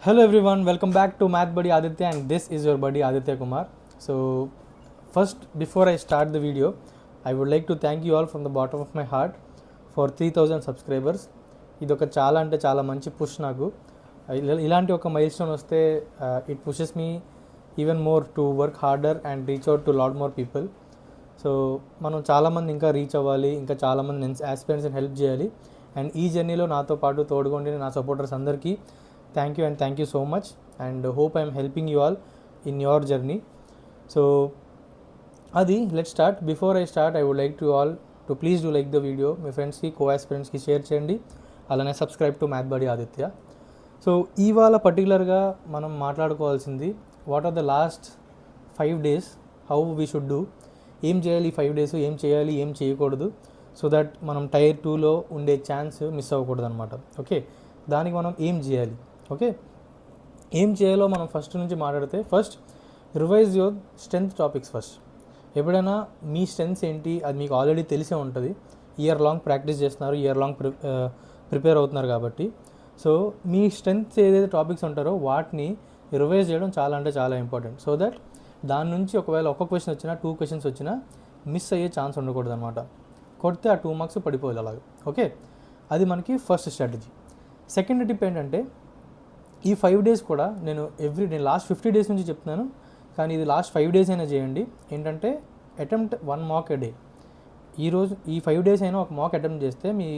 Hello everyone, welcome back to Math Buddy Aditya, and this is your buddy Aditya Kumar. So first, before I start the video, I would like to thank you all from the bottom of my heart for 3000 subscribers. ఇది ఒక చాలా అంటే చాలా మంచి push నాకు. ఇలాంటి ఒక mile stone వస్తే it pushes me even more to work harder and reach out to lot more people. So మనం చాలామంది ఇంకా రీచ్ అవ్వాలి, ఇంకా చాలామంది ఆస్పిరెంట్స్ని హెల్ప్ చేయాలి. అండ్ ఈ జర్నీలో నాతో పాటు తోడుకోండి నా సపోర్టర్స్ అందరికీ thank you and thank you so much, and hope I am helping you all in your journey. So adi, let's start. Before I start, I would like to all to please do like the video, my friends ki co-aspirants ki share cheyandi, alane subscribe to Math Buddy Aditya. So ivala particular ga manam maatladukovalsindi what are the last 5 days, how we should do, em cheyali 5 days em cheyali em cheyakodadu, so that manam tier 2 lo unde chance miss avvakodadu anamata. Okay, దానికి మనం ఏం చేయాలి, okay ఏం చేయాలో మనం first నుంచి మాట్లాడితే, first revise your strength topics. First ఎప్పుడైనా మీ స్ట్రెంత్స్ ఏంటి అది మీకు ఆల్రెడీ తెలిసే ఉంటుంది. ఇయర్ లాంగ్ ప్రాక్టీస్ చేస్తున్నారు, ఇయర్ లాంగ్ ప్రిపేర్ అవుతున్నారు కాబట్టి. సో మీ స్ట్రెంత్స్ ఏదైతే టాపిక్స్ ఉంటారో వాటిని రివైజ్ చేయడం చాలా అంటే చాలా ఇంపార్టెంట్. సో దట్ దాని నుంచి ఒకవేళ ఒక క్వశ్చన్ వచ్చినా 2 క్వశ్చన్స్ వచ్చినా మిస్ అయ్యే ఛాన్స్ ఉండకూడదు అనమాట. కొడితే ఆ 2 మార్క్స్ పడిపోవాలి అలాగే. ఓకే, అది మనకి ఫస్ట్ స్ట్రాటజీ. సెకండ్ టిప్ ఏంటంటే, ఈ 5 డేస్ కూడా నేను లాస్ట్ 50 డేస్ నుంచి చెప్తున్నాను, కానీ ఇది లాస్ట్ 5 డేస్ అయినా చేయండి. ఏంటంటే అటెంప్ట్ 1 మాక్ ఎ డే. ఈరోజు ఈ 5 డేస్ అయినా ఒక మాక్ అటెంప్ట్ చేస్తే మీ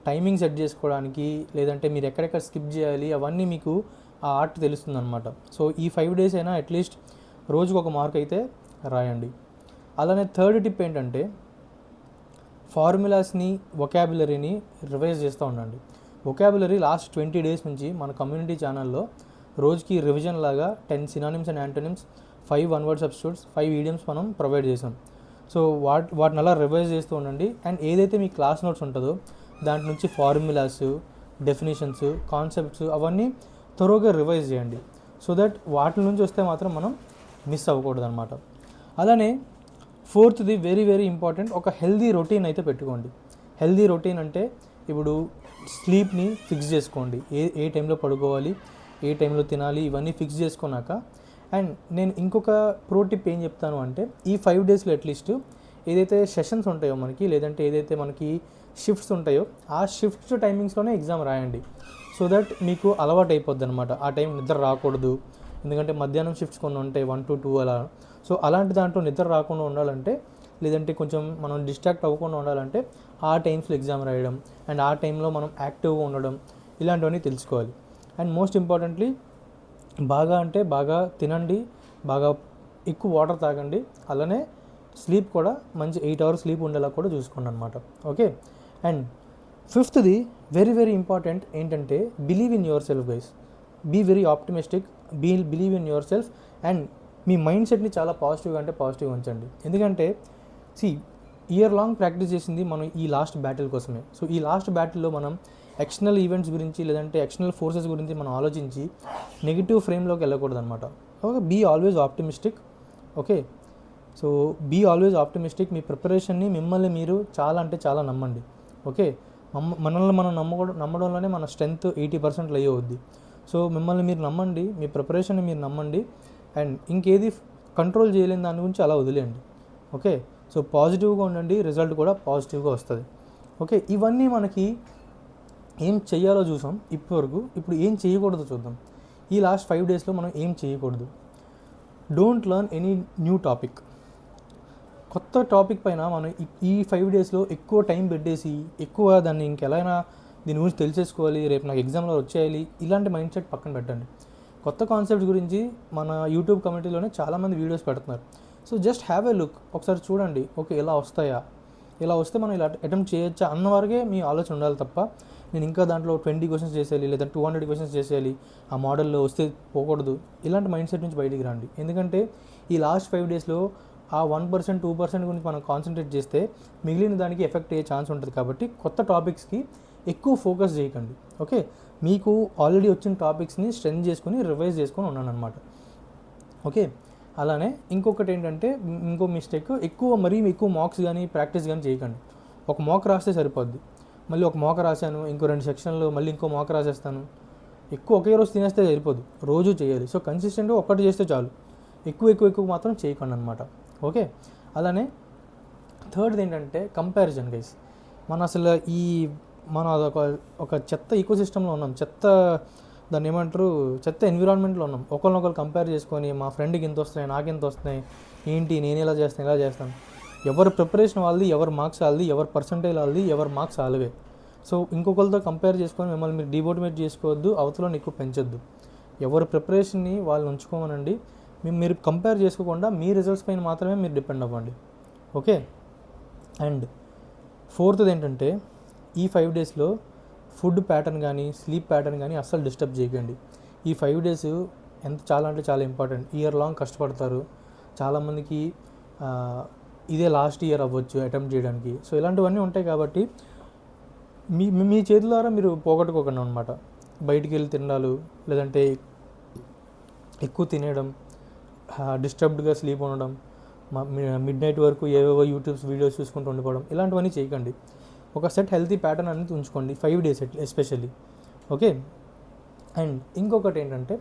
టైమింగ్ సెట్ చేసుకోవడానికి, లేదంటే మీరు ఎక్కడెక్కడ స్కిప్ చేయాలి అవన్నీ మీకు ఆ ఆర్ట్ తెలుస్తుంది అనమాట. సో ఈ 5 డేస్ అయినా అట్లీస్ట్ రోజుకు ఒక మార్క్ అయితే రాయండి. అలానే థర్డ్ టిప్ ఏంటంటే, ఫార్ములాస్ని వొకాబులరీని రివైజ్ చేస్తూ ఉండండి. వొకాబులరీ లాస్ట్ 20 డేస్ నుంచి మన కమ్యూనిటీ ఛానల్లో రోజుకి రివిజన్ లాగా 10 synonyms and antonyms, 5 one word substitutes, 5 idioms మనం ప్రొవైడ్ చేసాం. సో వాటిని అలా రివైజ్ చేస్తూ ఉండండి. అండ్ ఏదైతే మీ క్లాస్ నోట్స్ ఉంటుందో దాంట్ నుంచి ఫార్ములాస్, డెఫినేషన్స్, కాన్సెప్ట్స్ అవన్నీ త్వరగా రివైజ్ చేయండి. సో దట్ వాటి నుంచి వస్తే మాత్రం మనం మిస్ అవ్వకూడదు అనమాట. అలానే ఫోర్త్ది వెరీ వెరీ ఇంపార్టెంట్, ఒక హెల్దీ రొటీన్ అయితే పెట్టుకోండి. హెల్దీ రొటీన్ అంటే ఇప్పుడు స్లీప్ని ఫిక్స్ చేసుకోండి. ఏ టైంలో పడుకోవాలి, ఏ టైంలో తినాలి, ఇవన్నీ ఫిక్స్ చేసుకున్నాక. అండ్ నేను ఇంకొక ప్రో టిప్ ఏం చెప్తాను అంటే, ఈ 5 డేస్లో అట్లీస్ట్ ఏదైతే సెషన్స్ ఉంటాయో మనకి, లేదంటే ఏదైతే మనకి షిఫ్ట్స్ ఉంటాయో ఆ షిఫ్ట్స్ టైమింగ్స్లోనే ఎగ్జామ్ రాయండి. సో దట్ మీకు అలవాటు అయిపోద్ది అనమాట. ఆ టైం నిద్ర రాకూడదు, ఎందుకంటే మధ్యాహ్నం షిఫ్ట్స్ కొన్ని ఉంటాయి 1 to 2 అలా. సో అలాంటి దాంట్లో నిద్ర రాకుండా ఉండాలంటే, లేదంటే కొంచెం మనం డిస్ట్రాక్ట్ అవ్వకుండా ఉండాలంటే ఆ టైమ్స్లో ఎగ్జామ్ రాయడం, అండ్ ఆ టైంలో మనం యాక్టివ్గా ఉండడం, ఇలాంటివన్నీ తెలుసుకోవాలి. అండ్ మోస్ట్ ఇంపార్టెంట్లీ బాగా అంటే బాగా తినండి, బాగా ఎక్కువ వాటర్ తాగండి. అలానే స్లీప్ కూడా మంచి 8 hours స్లీప్ ఉండేలా కూడా చూసుకోండి అనమాట. ఓకే, అండ్ ఫిఫ్త్ది వెరీ వెరీ ఇంపార్టెంట్ ఏంటంటే, believe in your self guys. Be very optimistic, believe in your self. And మీ మైండ్ సెట్ని చాలా పాజిటివ్గా అంటే పాజిటివ్గా ఉంచండి. ఎందుకంటే ఇయర్ లాంగ్ ప్రాక్టీస్ చేసింది మనం ఈ లాస్ట్ బ్యాటిల్ కోసమే. సో ఈ లాస్ట్ బ్యాటిల్లో మనం ఎక్స్టర్నల్ ఈవెంట్స్ గురించి, లేదంటే ఎక్స్టర్నల్ ఫోర్సెస్ గురించి మనం ఆలోచించి నెగిటివ్ ఫ్రేమ్లోకి వెళ్ళకూడదు అనమాట. Okay, be always optimistic. Okay, so be always optimistic. మీ ప్రిపరేషన్ని మిమ్మల్ని మీరు చాలా అంటే చాలా నమ్మండి. ఓకే, మనల్ని మనం నమ్మడంలోనే మన స్ట్రెంత్ 80% లై అవుద్ది. సో మిమ్మల్ని మీరు నమ్మండి, మీ ప్రిపరేషన్ని మీరు నమ్మండి. అండ్ ఇంకేది కంట్రోల్ చేయలేని దాని గురించి అలా వదిలేయండి. ఓకే, సో పాజిటివ్గా ఉండండి, రిజల్ట్ కూడా పాజిటివ్గా వస్తుంది. ఓకే, ఇవన్నీ మనకి ఏం చెయ్యాలో చూసాం ఇప్పటివరకు. ఇప్పుడు ఏం చేయకూడదో చూద్దాం. ఈ లాస్ట్ 5 డేస్లో మనం ఏం చేయకూడదు. Don't learn any new topic. కొత్త టాపిక్ పైన మనం ఈ 5 డేస్లో ఎక్కువ టైం పెట్టేసి ఎక్కువ దాన్ని ఇంకెలాగైనా దీని గురించి తెలిసేసుకోవాలి, రేపు నాకు ఎగ్జామ్లో వచ్చేయాలి, ఇలాంటి మైండ్ సెట్ పక్కన పెట్టండి. కొత్త కాన్సెప్ట్స్ గురించి మన యూట్యూబ్ కమ్యూనిటీలోనే చాలామంది వీడియోస్ పెడుతున్నారు. So just have a look, ఒకసారి చూడండి. ఓకే, ఇలా వస్తాయా, ఇలా వస్తే మనం ఇలా అటెంప్ట్ చేయొచ్చా అన్న వరకే మీ ఆలోచన ఉండాలి తప్ప, నేను ఇంకా దాంట్లో 20 క్వశ్చన్స్ చేసేయాలి, లేదా 200 క్వశ్చన్స్ చేసేయాలి, ఆ మోడల్లో వస్తే పోకూడదు. ఇలాంటి మైండ్ సెట్ నుంచి బయటికి రండి. ఎందుకంటే ఈ లాస్ట్ 5 డేస్లో ఆ 1%, 2% గురించి మనం కాన్సన్ట్రేట్ చేస్తే మిగిలిన దానికి ఎఫెక్ట్ అయ్యే ఛాన్స్ ఉంటుంది. కాబట్టి కొత్త టాపిక్స్కి ఎక్కువ ఫోకస్ చేయకండి. ఓకే, మీకు ఆల్రెడీ వచ్చిన టాపిక్స్ని స్ట్రెంత్ చేసుకుని రివైజ్ చేసుకొని ఉన్నాను అనమాట. ఓకే, అలానే ఇంకొకటి ఏంటంటే, ఇంకో మిస్టేక్, మరీ ఎక్కువ మార్క్స్ కానీ ప్రాక్టీస్ కానీ చేయకండి. ఒక మాక్ రాస్తే సరిపోద్ది. మళ్ళీ ఒక మాక్ రాశాను, ఇంకో 2 సెక్షన్లు మళ్ళీ ఇంకో మాక్ రాసేస్తాను, ఎక్కువ ఒకే రోజు తినేస్తే సరిపోదు, రోజు చేయాలి. సో కన్సిస్టెంట్గా ఒక్కటి చేస్తే చాలు, ఎక్కువ మాత్రం చేయకండి అనమాట. ఓకే, అలానే థర్డ్ది ఏంటంటే కంపారిజన్ గైస్. మన అసలు మన ఒక చెత్త ఈకో సిస్టంలో ఉన్నాం, దాన్ని ఏమంటారు, చెత్త ఎన్విరాన్మెంట్లో ఉన్నాం. ఒకరినొకరు కంపేర్ చేసుకొని మా ఫ్రెండ్కి ఇంత వస్తున్నాయి, నాకు ఇంత వస్తున్నాయి, ఏంటి నేను ఇలా చేస్తాను. ఎవరి ప్రిపరేషన్ వాళ్ళది, ఎవరి మార్క్స్ వాళ్ళది, ఎవరి పర్సంటేజ్ వాళ్ళది, ఎవరి మార్క్స్ వాళ్ళవే. సో ఇంకొకరితో కంపేర్ చేసుకొని మిమ్మల్ని మీరు డిమోటివేట్ చేసుకోవద్దు, అవతలను ఎక్కువ పెంచొద్దు. ఎవరి ప్రిపరేషన్ని వాళ్ళు ఉంచుకోమనండి. మీరు కంపేర్ చేసుకోకుండా మీ రిజల్ట్స్ పైన మాత్రమే మీరు డిపెండ్ అవ్వండి. ఓకే, అండ్ ఫోర్త్ది ఏంటంటే ఈ 5 డేస్లో ఫుడ్ ప్యాటర్న్ కానీ స్లీప్ ప్యాటర్న్ కానీ అస్సలు డిస్టర్బ్ చేయకండి. ఈ 5 డేస్ చాలా చాలా ఇంపార్టెంట్. ఇయర్ లాంగ్ కష్టపడతారు చాలామందికి, ఇదే లాస్ట్ ఇయర్ అవ్వచ్చు అటెంప్ట్ చేయడానికి. సో ఇలాంటివన్నీ ఉంటాయి కాబట్టి మీ చేతుల ద్వారా మీరు పోగొట్టుకోకండి అనమాట. బయటికి వెళ్ళి తినడాలు, లేదంటే ఎక్కువ తినేయడం, డిస్టర్బ్డ్గా స్లీప్ ఉండడం, మిడ్ నైట్ వరకు ఏవేవో యూట్యూబ్స్ వీడియోస్ చూసుకుంటూ ఉండిపోవడం, ఇలాంటివన్నీ చేయకండి. ఒక సెట్ హెల్తీ ప్యాటర్న్ అనేది ఉంచుకోండి 5 డేస్ ఎస్పెషల్లీ. ఓకే, అండ్ ఇంకొకటి ఏంటంటే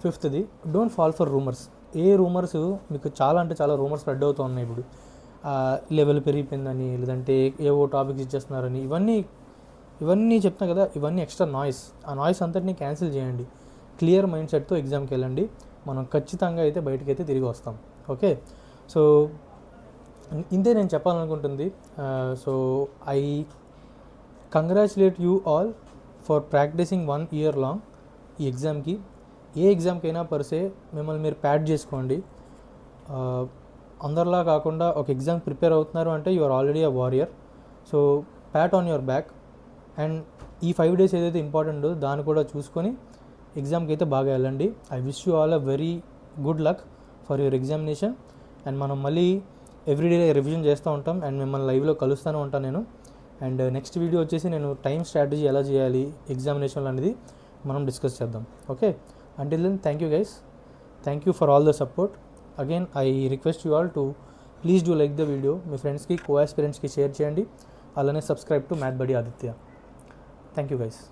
ఫిఫ్త్ది, don't fall for rumours. Rumours మీకు చాలా రూమర్స్ స్ప్రెడ్ అవుతూ ఉన్నాయి ఇప్పుడు. లెవెల్ పెరిగిపోయిందని, లేదంటే ఏవో టాపిక్స్ ఇచ్చేస్తున్నారని, ఇవన్నీ చెప్తున్నా కదా, ఇవన్నీ ఎక్స్ట్రా నాయిస్. ఆ నాయిస్ అంతటినీ క్యాన్సిల్ చేయండి. క్లియర్ మైండ్ సెట్తో ఎగ్జామ్కి వెళ్ళండి. మనం ఖచ్చితంగా అయితే బయటకైతే తిరిగి వస్తాం. ఓకే, సో ఇంతే నేను చెప్పాలనుకుంటుంది. So I congratulate you all for practising 1 year long ఈ ఎగ్జామ్కి. ఏ ఎగ్జామ్కైనా పర్సే మిమ్మల్ని మీరు ప్యాడ్ చేసుకోండి. అందరిలా కాకుండా ఒక ఎగ్జామ్ ప్రిపేర్ అవుతున్నారు అంటే you are already a warrior. So pat on your back. And ఈ 5 డేస్ ఏదైతే ఇంపార్టెంటో దాన్ని కూడా చూసుకొని ఎగ్జామ్కి అయితే బాగా వెళ్ళండి. I wish you all a very good luck for your examination. And మనం మళ్ళీ ఎవ్రీడే రివిజన్ చేస్తూ ఉంటాం అండ్ మిమ్మల్ని లైవ్లో కలుస్తూనే ఉంటాను నేను. అండ్ నెక్స్ట్ వీడియో వచ్చేసి నేను టైం స్ట్రాటజీ ఎలా చేయాలి ఎగ్జామినేషన్లో అనేది మనం డిస్కస్ చేద్దాం. Okay, until then thank you guys, thank you for all the support. Again I request you all to please do like the video, మీ ఫ్రెండ్స్కి, కో ఆస్పిరెంట్స్కి షేర్ చేయండి. అలానే subscribe to math buddy Aditya. Thank you guys.